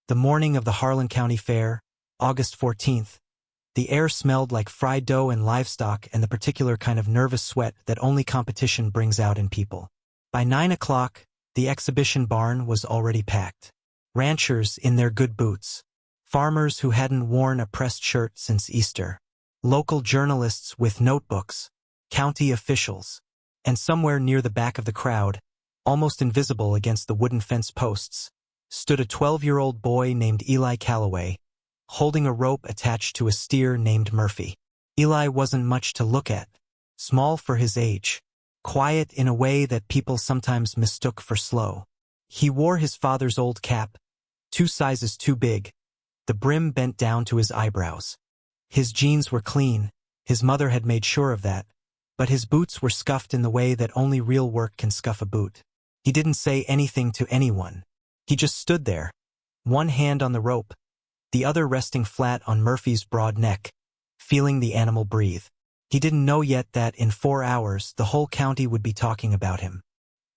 The morning of the Harlan County Fair, August 14th, the air smelled like fried dough and livestock and the particular kind of nervous sweat that only competition brings out in people. By 9 o'clock, the exhibition barn was already packed. Ranchers in their good boots. Farmers who hadn't worn a pressed shirt since Easter. Local journalists with notebooks. County officials. And somewhere near the back of the crowd, almost invisible against the wooden fence posts, stood a 12-year-old boy named Eli Calloway, holding a rope attached to a steer named Murphy. Eli wasn't much to look at, small for his age, quiet in a way that people sometimes mistook for slow. He wore his father's old cap, 2 sizes too big, the brim bent down to his eyebrows. His jeans were clean, his mother had made sure of that, but his boots were scuffed in the way that only real work can scuff a boot. He didn't say anything to anyone. He just stood there, one hand on the rope, the other resting flat on Murphy's broad neck, feeling the animal breathe. He didn't know yet that in 4 hours the whole county would be talking about him.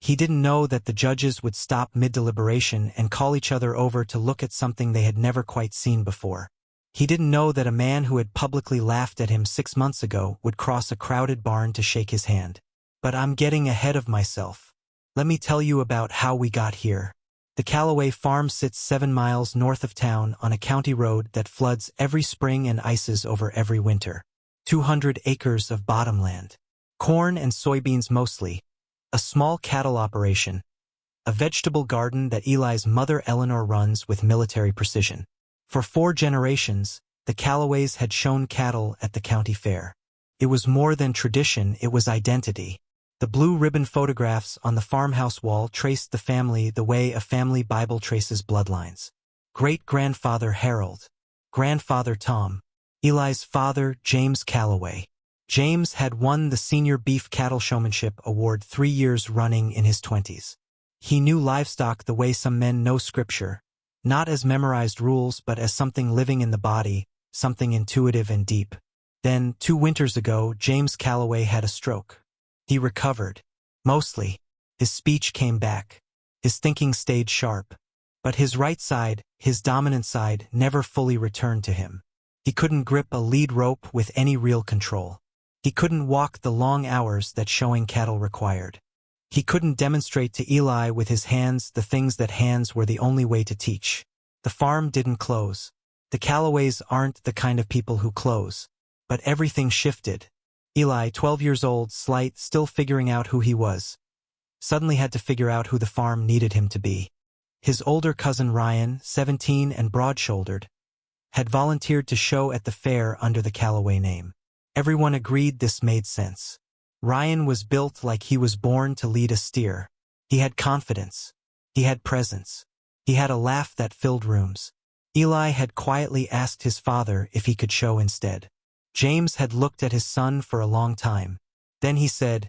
He didn't know that the judges would stop mid-deliberation and call each other over to look at something they had never quite seen before. He didn't know that a man who had publicly laughed at him 6 months ago would cross a crowded barn to shake his hand. But I'm getting ahead of myself. Let me tell you about how we got here. The Calloway Farm sits 7 miles north of town on a county road that floods every spring and ices over every winter. 200 acres of bottomland. Corn and soybeans mostly. A small cattle operation. A vegetable garden that Eli's mother Eleanor runs with military precision. For 4 generations, the Calloways had shown cattle at the county fair. It was more than tradition, it was identity. The blue ribbon photographs on the farmhouse wall traced the family the way a family Bible traces bloodlines. Great-grandfather Harold. Grandfather Tom. Eli's father, James Calloway. James had won the Senior Beef Cattle Showmanship Award 3 years running in his 20s. He knew livestock the way some men know scripture, not as memorized rules but as something living in the body, something intuitive and deep. Then, 2 winters ago, James Calloway had a stroke. He recovered. Mostly. His speech came back. His thinking stayed sharp. But his right side, his dominant side, never fully returned to him. He couldn't grip a lead rope with any real control. He couldn't walk the long hours that showing cattle required. He couldn't demonstrate to Eli with his hands the things that hands were the only way to teach. The farm didn't close. The Calloways aren't the kind of people who close. But everything shifted. Eli, 12 years old, slight, still figuring out who he was, suddenly had to figure out who the farm needed him to be. His older cousin Ryan, 17 and broad-shouldered, had volunteered to show at the fair under the Calloway name. Everyone agreed this made sense. Ryan was built like he was born to lead a steer. He had confidence. He had presence. He had a laugh that filled rooms. Eli had quietly asked his father if he could show instead. James had looked at his son for a long time. Then he said,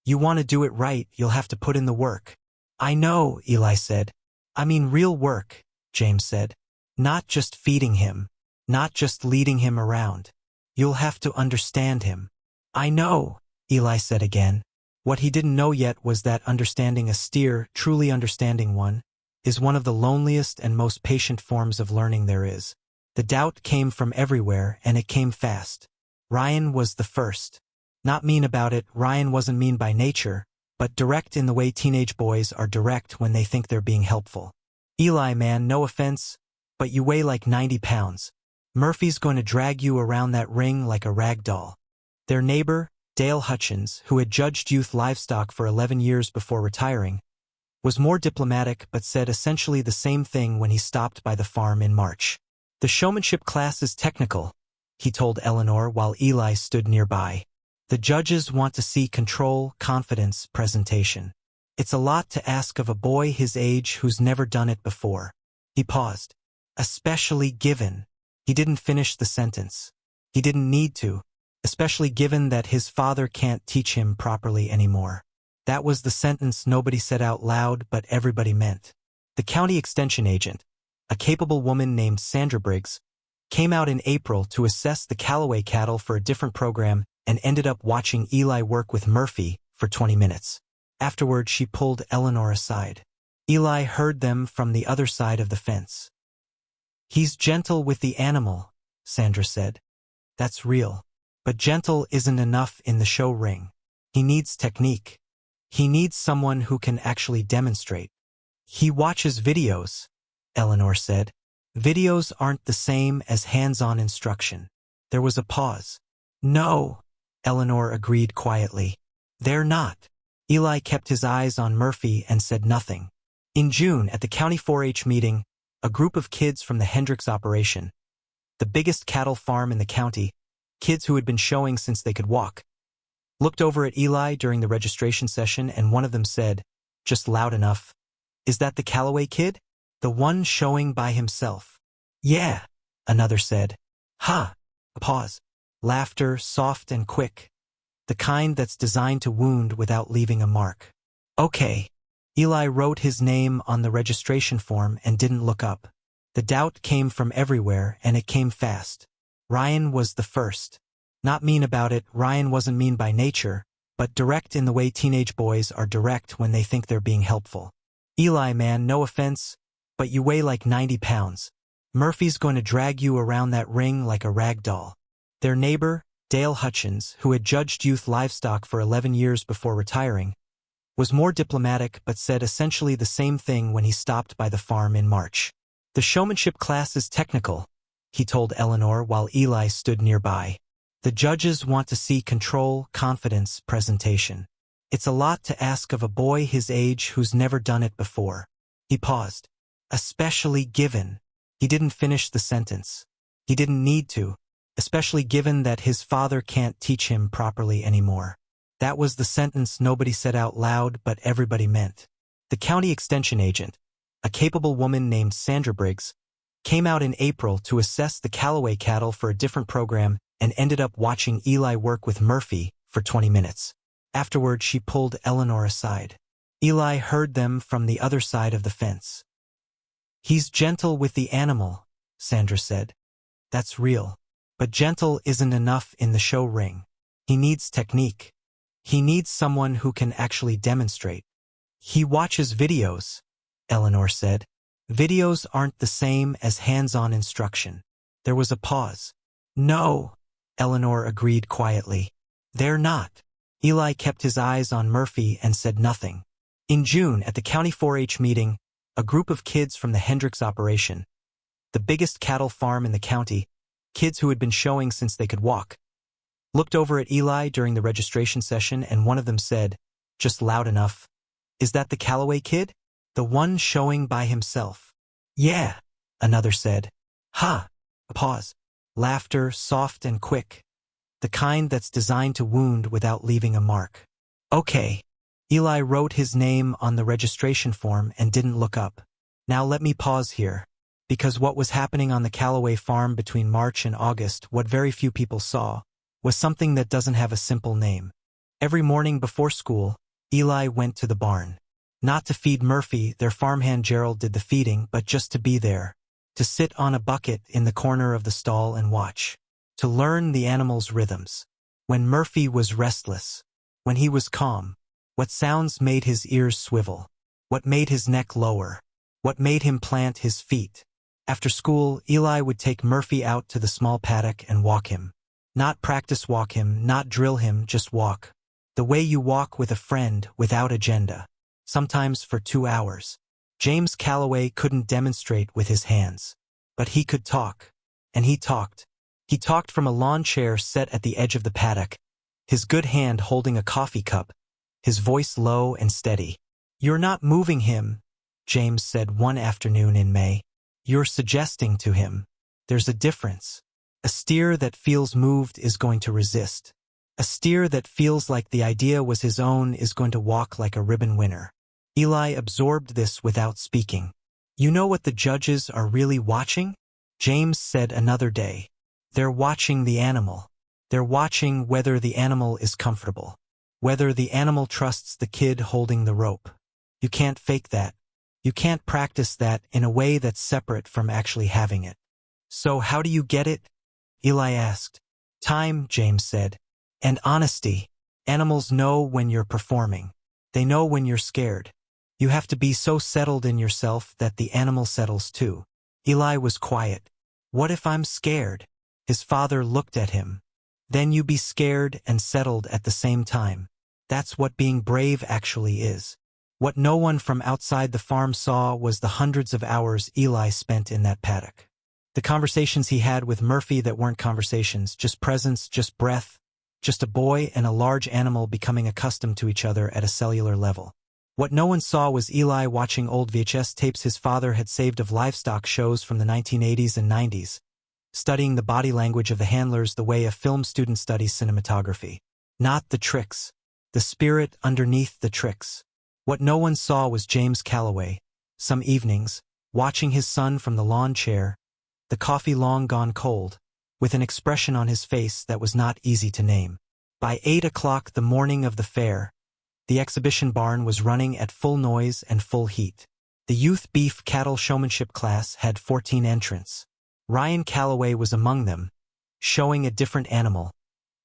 "You want to do it right, you'll have to put in the work." "I know," Eli said. "I mean real work," James said. "Not just feeding him. Not just leading him around. You'll have to understand him." "I know," Eli said again. What he didn't know yet was that understanding a steer, truly understanding one, is one of the loneliest and most patient forms of learning there is. The doubt came from everywhere, and it came fast. Ryan was the first. Not mean about it, Ryan wasn't mean by nature, but direct in the way teenage boys are direct when they think they're being helpful. "Eli, man, no offense, but you weigh like 90 pounds. Murphy's going to drag you around that ring like a rag doll." Their neighbor, Dale Hutchins, who had judged youth livestock for 11 years before retiring, was more diplomatic but said essentially the same thing when he stopped by the farm in March. "The showmanship class is technical," he told Eleanor while Eli stood nearby. "The judges want to see control, confidence, presentation. It's a lot to ask of a boy his age who's never done it before." He paused. "Especially given." He didn't finish the sentence. He didn't need to, especially given that his father can't teach him properly anymore. That was the sentence nobody said out loud but everybody meant. The county extension agent, a capable woman named Sandra Briggs, came out in April to assess the Calloway cattle for a different program and ended up watching Eli work with Murphy for 20 minutes. Afterward, she pulled Eleanor aside. Eli heard them from the other side of the fence. He's gentle with the animal, Sandra said. That's real. But gentle isn't enough in the show ring. He needs technique. He needs someone who can actually demonstrate. He watches videos, Eleanor said. Videos aren't the same as hands-on instruction. There was a pause. No, Eleanor agreed quietly. They're not. Eli kept his eyes on Murphy and said nothing. In June, at the county 4-H meeting, a group of kids from the Hendricks operation, the biggest cattle farm in the county, kids who had been showing since they could walk, looked over at Eli during the registration session, and one of them said, just loud enough, "Is that the Calloway kid? The one showing by himself?" "Yeah," another said. "Ha!" A pause. Laughter, soft and quick. The kind that's designed to wound without leaving a mark. "Okay." Eli wrote his name on the registration form and didn't look up. The doubt came from everywhere, and it came fast. Ryan was the first. Not mean about it, Ryan wasn't mean by nature, but direct in the way teenage boys are direct when they think they're being helpful. "Eli, man, no offense, but you weigh like 90 pounds. Murphy's going to drag you around that ring like a rag doll." Their neighbor, Dale Hutchins, who had judged youth livestock for 11 years before retiring, was more diplomatic but said essentially the same thing when he stopped by the farm in March. "The showmanship class is technical," he told Eleanor while Eli stood nearby. "The judges want to see control, confidence, presentation. It's a lot to ask of a boy his age who's never done it before." He paused. "Especially given." He didn't finish the sentence. He didn't need to, especially given that his father can't teach him properly anymore. That was the sentence nobody said out loud, but everybody meant. The county extension agent, a capable woman named Sandra Briggs, came out in April to assess the Calloway cattle for a different program and ended up watching Eli work with Murphy for 20 minutes. Afterward, she pulled Eleanor aside. Eli heard them from the other side of the fence. "He's gentle with the animal," Sandra said. "That's real. But gentle isn't enough in the show ring. He needs technique. He needs someone who can actually demonstrate." "He watches videos," Eleanor said. "Videos aren't the same as hands-on instruction." There was a pause. "No," Eleanor agreed quietly. "They're not." Eli kept his eyes on Murphy and said nothing. In June, at the county 4-H meeting, a group of kids from the Hendricks operation, the biggest cattle farm in the county, kids who had been showing since they could walk, looked over at Eli during the registration session, and one of them said, just loud enough, "Is that the Calloway kid? The one showing by himself?" "Yeah," another said. "Ha!" A pause. Laughter, soft and quick. The kind that's designed to wound without leaving a mark. "Okay." Eli wrote his name on the registration form and didn't look up. Now let me pause here, because what was happening on the Calloway farm between March and August, what very few people saw, was something that doesn't have a simple name. Every morning before school, Eli went to the barn. Not to feed Murphy, their farmhand Gerald did the feeding, but just to be there. To sit on a bucket in the corner of the stall and watch. To learn the animal's rhythms. When Murphy was restless. When he was calm. What sounds made his ears swivel? What made his neck lower? What made him plant his feet? After school, Eli would take Murphy out to the small paddock and walk him. Not practice walk him, not drill him, just walk. The way you walk with a friend, without agenda. Sometimes for 2 hours. James Calloway couldn't demonstrate with his hands. But he could talk. And he talked. He talked from a lawn chair set at the edge of the paddock, his good hand holding a coffee cup, his voice low and steady. "You're not moving him," James said one afternoon in May. "You're suggesting to him. There's a difference. A steer that feels moved is going to resist. A steer that feels like the idea was his own is going to walk like a ribbon winner." Eli absorbed this without speaking. "You know what the judges are really watching?" James said another day. "They're watching the animal. They're watching whether the animal is comfortable. Whether the animal trusts the kid holding the rope. You can't fake that. You can't practice that in a way that's separate from actually having it." "So how do you get it?" Eli asked. "Time," James said. "And honesty. Animals know when you're performing. They know when you're scared. You have to be so settled in yourself that the animal settles too. Eli was quiet. What if I'm scared? His father looked at him. Then you be scared and settled at the same time. That's what being brave actually is. What no one from outside the farm saw was the hundreds of hours Eli spent in that paddock. The conversations he had with Murphy that weren't conversations, just presence, just breath, just a boy and a large animal becoming accustomed to each other at a cellular level. What no one saw was Eli watching old VHS tapes his father had saved of livestock shows from the 1980s and 90s, studying the body language of the handlers the way a film student studies cinematography. Not the tricks. The spirit underneath the tricks. What no one saw was James Calloway, some evenings, watching his son from the lawn chair, the coffee long gone cold, with an expression on his face that was not easy to name. By 8 o'clock the morning of the fair, the exhibition barn was running at full noise and full heat. The youth beef cattle showmanship class had 14 entrants. Ryan Calloway was among them, showing a different animal,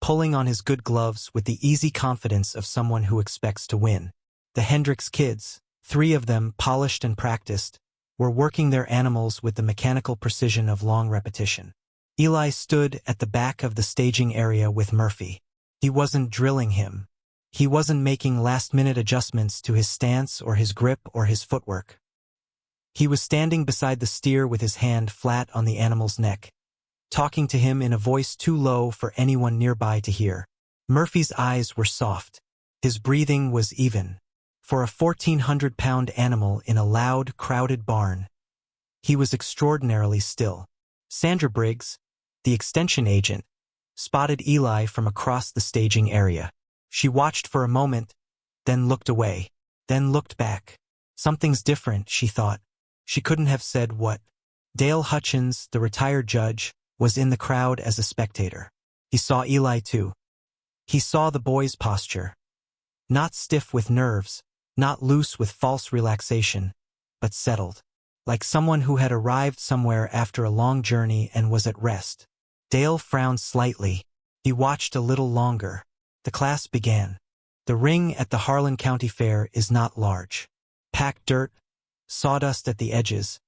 pulling on his good gloves with the easy confidence of someone who expects to win. The Hendricks kids, 3 of them polished and practiced, were working their animals with the mechanical precision of long repetition. Eli stood at the back of the staging area with Murphy. He wasn't drilling him. He wasn't making last-minute adjustments to his stance or his grip or his footwork. He was standing beside the steer with his hand flat on the animal's neck, talking to him in a voice too low for anyone nearby to hear. Murphy's eyes were soft. His breathing was even. For a 1,400-pound animal in a loud, crowded barn, he was extraordinarily still. Sandra Briggs, the extension agent, spotted Eli from across the staging area. She watched for a moment, then looked away, then looked back. Something's different, she thought. She couldn't have said what. Dale Hutchins, the retired judge, was in the crowd as a spectator. He saw Eli too. He saw the boy's posture. Not stiff with nerves, not loose with false relaxation, but settled. Like someone who had arrived somewhere after a long journey and was at rest. Dale frowned slightly. He watched a little longer. The class began. The ring at the Harlan County Fair is not large. Packed dirt, sawdust at the edges,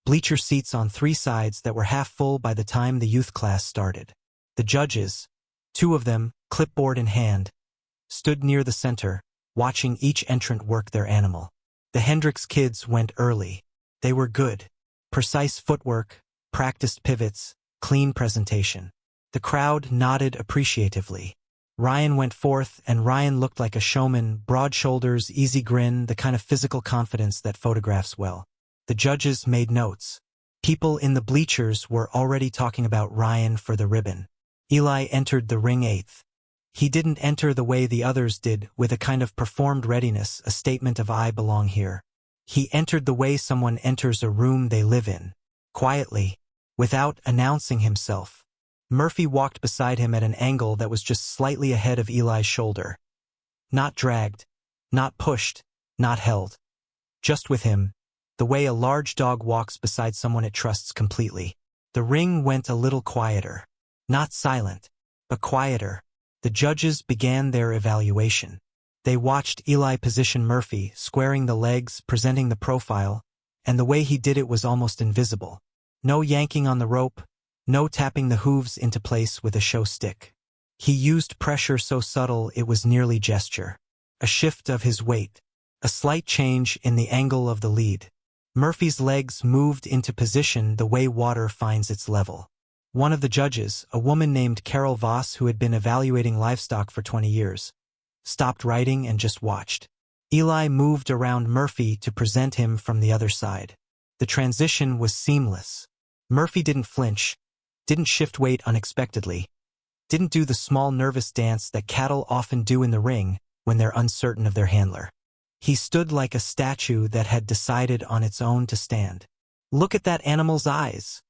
bleacher seats on 3 sides that were half full by the time the youth class started. The judges, 2 of them, clipboard in hand, stood near the center, watching each entrant work their animal. The Hendricks kids went early. They were good. Precise footwork, practiced pivots, clean presentation. The crowd nodded appreciatively. Ryan went fourth, and Ryan looked like a showman, broad shoulders, easy grin, the kind of physical confidence that photographs well. The judges made notes. People in the bleachers were already talking about Ryan for the ribbon. Eli entered the ring 8th. He didn't enter the way the others did, with a kind of performed readiness, a statement of I belong here. He entered the way someone enters a room they live in, quietly, without announcing himself. Murphy walked beside him at an angle that was just slightly ahead of Eli's shoulder. Not dragged, not pushed, not held. Just with him, the way a large dog walks beside someone it trusts completely. The ring went a little quieter. Not silent, but quieter. The judges began their evaluation. They watched Eli position Murphy, squaring the legs, presenting the profile, and the way he did it was almost invisible. No yanking on the rope, no tapping the hooves into place with a show stick. He used pressure so subtle it was nearly gesture. A shift of his weight, a slight change in the angle of the lead. Murphy's legs moved into position the way water finds its level. One of the judges, a woman named Carol Voss who had been evaluating livestock for 20 years, stopped writing and just watched. Eli moved around Murphy to present him from the other side. The transition was seamless. Murphy didn't flinch, didn't shift weight unexpectedly, didn't do the small nervous dance that cattle often do in the ring when they're uncertain of their handler. He stood like a statue that had decided on its own to stand. "Look at that animal's eyes,"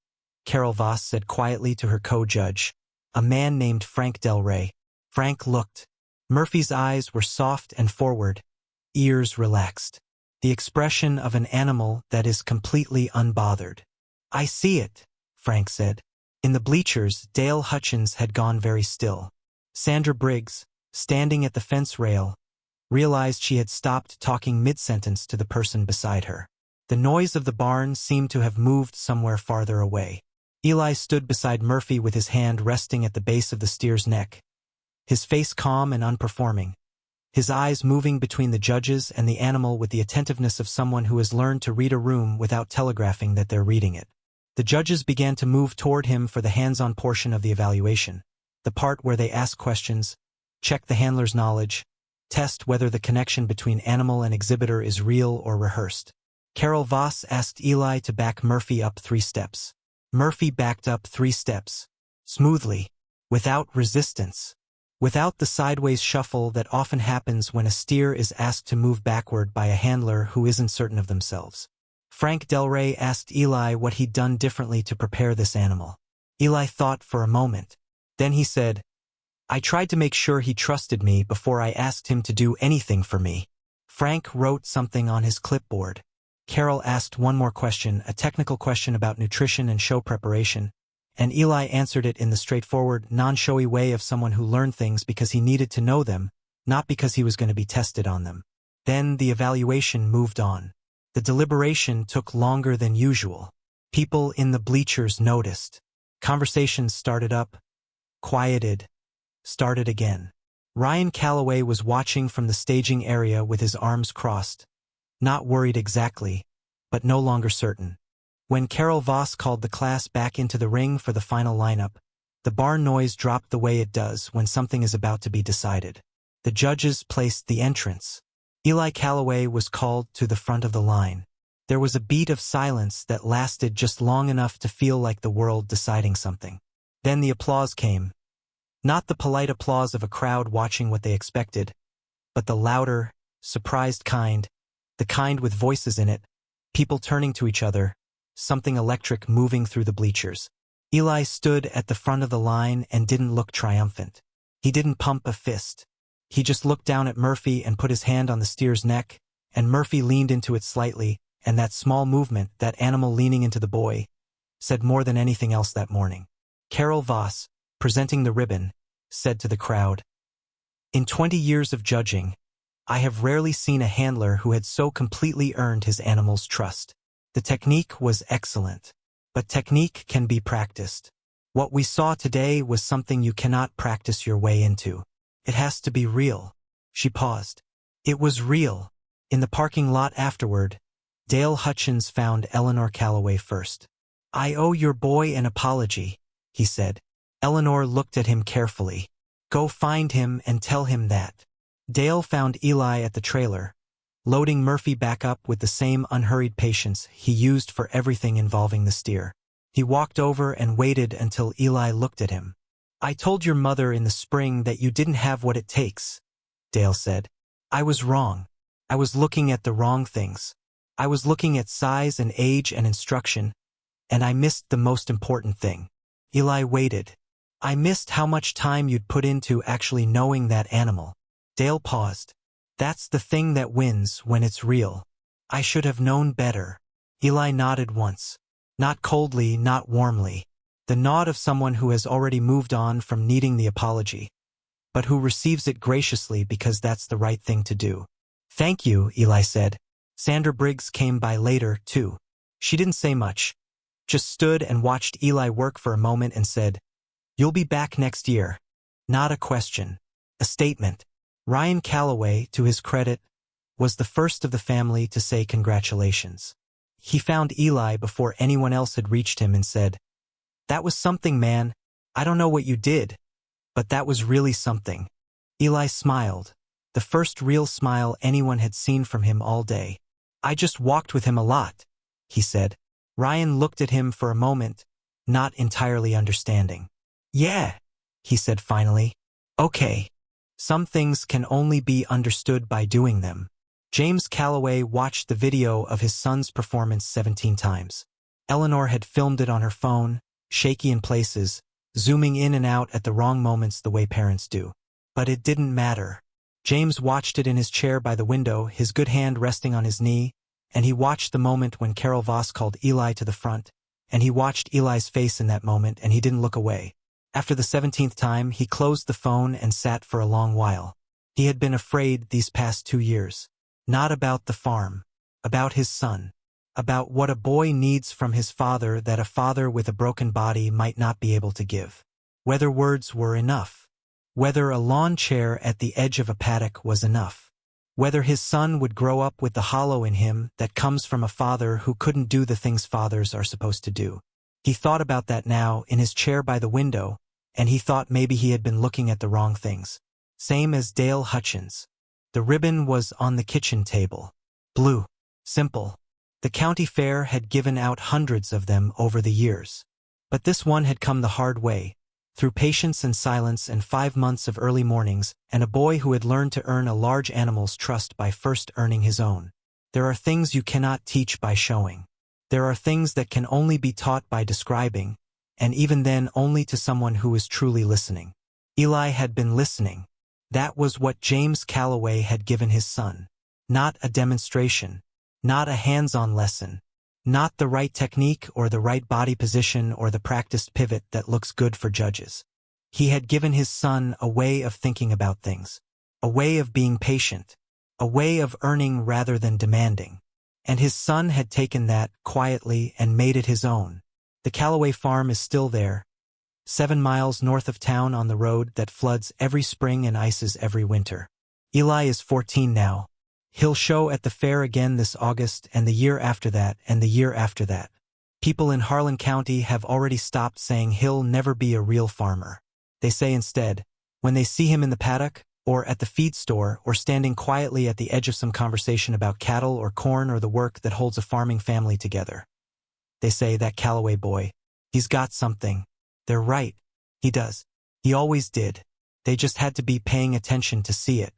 Carol Voss said quietly to her co-judge, a man named Frank Del Rey. Frank looked. Murphy's eyes were soft and forward, ears relaxed. The expression of an animal that is completely unbothered. "I see it," Frank said. In the bleachers, Dale Hutchins had gone very still. Sandra Briggs, standing at the fence rail, realized she had stopped talking mid-sentence to the person beside her. The noise of the barn seemed to have moved somewhere farther away. Eli stood beside Murphy with his hand resting at the base of the steer's neck, his face calm and unperforming, his eyes moving between the judges and the animal with the attentiveness of someone who has learned to read a room without telegraphing that they're reading it. The judges began to move toward him for the hands-on portion of the evaluation, the part where they ask questions, check the handler's knowledge, test whether the connection between animal and exhibitor is real or rehearsed. Carol Voss asked Eli to back Murphy up 3 steps. Murphy backed up 3 steps, smoothly, without resistance, without the sideways shuffle that often happens when a steer is asked to move backward by a handler who isn't certain of themselves. Frank Del Rey asked Eli what he'd done differently to prepare this animal. Eli thought for a moment. Then he said, "I tried to make sure he trusted me before I asked him to do anything for me." Frank wrote something on his clipboard. Carol asked one more question, a technical question about nutrition and show preparation, and Eli answered it in the straightforward, non-showy way of someone who learned things because he needed to know them, not because he was going to be tested on them. Then the evaluation moved on. The deliberation took longer than usual. People in the bleachers noticed. Conversations started up, quieted, started again. Ryan Calloway was watching from the staging area with his arms crossed, not worried exactly, but no longer certain. When Carol Voss called the class back into the ring for the final lineup, the barn noise dropped the way it does when something is about to be decided. The judges placed the entrance. Eli Calloway was called to the front of the line. There was a beat of silence that lasted just long enough to feel like the world deciding something. Then the applause came. Not the polite applause of a crowd watching what they expected, but the louder, surprised kind, the kind with voices in it, people turning to each other, something electric moving through the bleachers. Eli stood at the front of the line and didn't look triumphant. He didn't pump a fist. He just looked down at Murphy and put his hand on the steer's neck, and Murphy leaned into it slightly, and that small movement, that animal leaning into the boy, said more than anything else that morning. Carol Voss, presenting the ribbon, said to the crowd, "In 20 years of judging, I have rarely seen a handler who had so completely earned his animal's trust. The technique was excellent, but technique can be practiced. What we saw today was something you cannot practice your way into. It has to be real." She paused. It was real. In the parking lot afterward, Dale Hutchins found Eleanor Calloway first. "I owe your boy an apology," he said. Eleanor looked at him carefully. "Go find him and tell him that." Dale found Eli at the trailer, loading Murphy back up with the same unhurried patience he used for everything involving the steer. He walked over and waited until Eli looked at him. "I told your mother in the spring that you didn't have what it takes," Dale said. "I was wrong. I was looking at the wrong things. I was looking at size and age and instruction, and I missed the most important thing." Eli waited. "I missed how much time you'd put into actually knowing that animal." Dale paused. "That's the thing that wins when it's real. I should have known better." Eli nodded once. Not coldly, not warmly. The nod of someone who has already moved on from needing the apology, but who receives it graciously because that's the right thing to do. "Thank you," Eli said. Sandra Briggs came by later, too. She didn't say much, just stood and watched Eli work for a moment and said, "You'll be back next year." Not a question, a statement. Ryan Calloway, to his credit, was the first of the family to say congratulations. He found Eli before anyone else had reached him and said, "That was something, man. I don't know what you did, but that was really something." Eli smiled, the first real smile anyone had seen from him all day. "I just walked with him a lot," he said. Ryan looked at him for a moment, not entirely understanding. "Yeah," he said finally. "Okay. Some things can only be understood by doing them." James Calloway watched the video of his son's performance 17 times. Eleanor had filmed it on her phone, shaky in places, zooming in and out at the wrong moments the way parents do. But it didn't matter. James watched it in his chair by the window, his good hand resting on his knee, and he watched the moment when Carol Voss called Eli to the front, and he watched Eli's face in that moment, and he didn't look away. After the 17th time, he closed the phone and sat for a long while. He had been afraid these past 2 years. Not about the farm, about his son. about what a boy needs from his father that a father with a broken body might not be able to give. Whether words were enough. Whether a lawn chair at the edge of a paddock was enough. Whether his son would grow up with the hollow in him that comes from a father who couldn't do the things fathers are supposed to do. He thought about that now in his chair by the window, and he thought maybe he had been looking at the wrong things. Same as Dale Hutchins. The ribbon was on the kitchen table. Blue. Simple. The county fair had given out hundreds of them over the years. But this one had come the hard way, through patience and silence and 5 months of early mornings, and a boy who had learned to earn a large animal's trust by first earning his own. There are things you cannot teach by showing. There are things that can only be taught by describing, and even then only to someone who is truly listening. Eli had been listening. That was what James Calloway had given his son. Not a demonstration. Not a hands-on lesson. Not the right technique or the right body position or the practiced pivot that looks good for judges. He had given his son a way of thinking about things. A way of being patient. A way of earning rather than demanding. And his son had taken that quietly and made it his own. The Calloway Farm is still there, 7 miles north of town on the road that floods every spring and ices every winter. Eli is 14 now. He'll show at the fair again this August and the year after that and the year after that. People in Harlan County have already stopped saying he'll never be a real farmer. They say instead, when they see him in the paddock, or at the feed store, or standing quietly at the edge of some conversation about cattle or corn or the work that holds a farming family together. They say, that Calloway boy, he's got something. They're right. He does. He always did. They just had to be paying attention to see it.